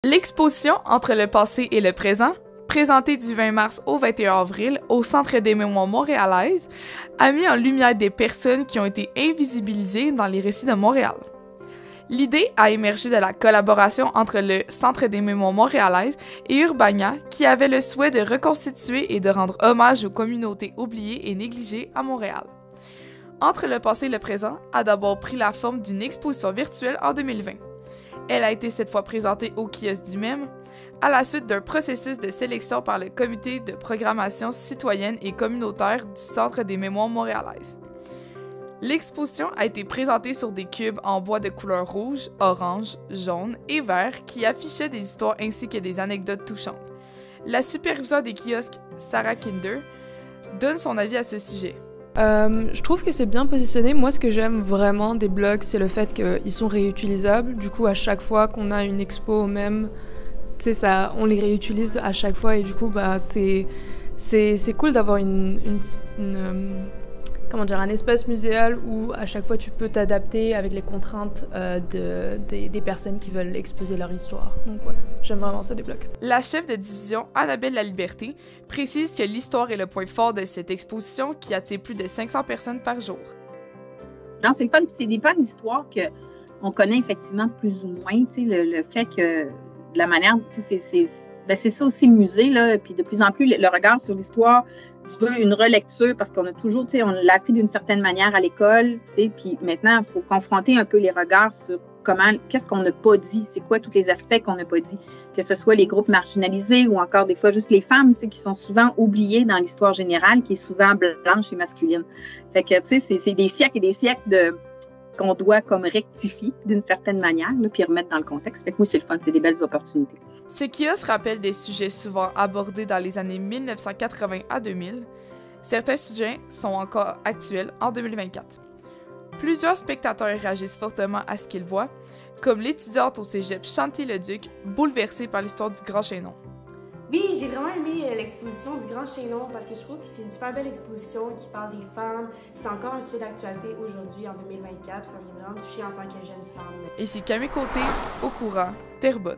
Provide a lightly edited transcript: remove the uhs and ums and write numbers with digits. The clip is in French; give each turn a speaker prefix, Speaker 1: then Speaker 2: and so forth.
Speaker 1: L'exposition Entre le passé et le présent, présentée du 20 mars au 21 avril au Centre des mémoires montréalaises, a mis en lumière des personnes qui ont été invisibilisées dans les récits de Montréal. L'idée a émergé de la collaboration entre le Centre des mémoires montréalaises et Urbania, qui avait le souhait de reconstituer et de rendre hommage aux communautés oubliées et négligées à Montréal. Entre le passé et le présent a d'abord pris la forme d'une exposition virtuelle en 2020. Elle a été cette fois présentée au kiosque du même, à la suite d'un processus de sélection par le Comité de programmation citoyenne et communautaire du Centre des mémoires montréalaises. L'exposition a été présentée sur des cubes en bois de couleur rouge, orange, jaune et vert qui affichaient des histoires ainsi que des anecdotes touchantes. La superviseure des kiosques, Sarah Kinder, donne son avis à ce sujet.
Speaker 2: Je trouve que c'est bien positionné. Moi, ce que j'aime vraiment des blogs, c'est le fait qu'ils sont réutilisables. Du coup, à chaque fois qu'on a une expo même, tu sais, ça, on les réutilise à chaque fois. Et du coup, bah, c'est cool d'avoir comment dire, un espace muséal où à chaque fois tu peux t'adapter avec les contraintes des personnes qui veulent exposer leur histoire. Donc ouais, j'aime vraiment ça des blogs.
Speaker 1: La chef de division Annabelle Laliberté précise que l'histoire est le point fort de cette exposition qui attire plus de 500 personnes par jour.
Speaker 3: Non, c'est le fun, puis c'est des bonnes histoires qu'on connaît effectivement plus ou moins. Tu sais, le fait que de la manière, tu sais, c'est ça aussi le musée, là, puis de plus en plus, le regard sur l'histoire, je veux une relecture parce qu'on a toujours, tu sais, on l'a appris d'une certaine manière à l'école, tu sais, puis maintenant, il faut confronter un peu les regards sur qu'est-ce qu'on n'a pas dit, c'est quoi tous les aspects qu'on n'a pas dit, que ce soit les groupes marginalisés ou encore des fois juste les femmes, tu sais, qui sont souvent oubliées dans l'histoire générale, qui est souvent blanche et masculine. Fait que, tu sais, c'est des siècles et des siècles qu'on doit comme rectifier d'une certaine manière, là, puis remettre dans le contexte. Fait que oui, c'est le fun, c'est des belles opportunités.
Speaker 1: Ce kiosque rappelle des sujets souvent abordés dans les années 1980 à 2000. Certains sujets sont encore actuels en 2024. Plusieurs spectateurs réagissent fortement à ce qu'ils voient, comme l'étudiante au cégep Chantier-le-Duc, bouleversée par l'histoire du Grand Chaînon.
Speaker 4: Oui, j'ai vraiment aimé l'exposition du Grand Chaînon parce que je trouve que c'est une super belle exposition qui parle des femmes. C'est encore un sujet d'actualité aujourd'hui, en 2024, ça m'a vraiment touchée en tant que jeune femme.
Speaker 1: Ici Camille Côté, au courant, Terrebonne.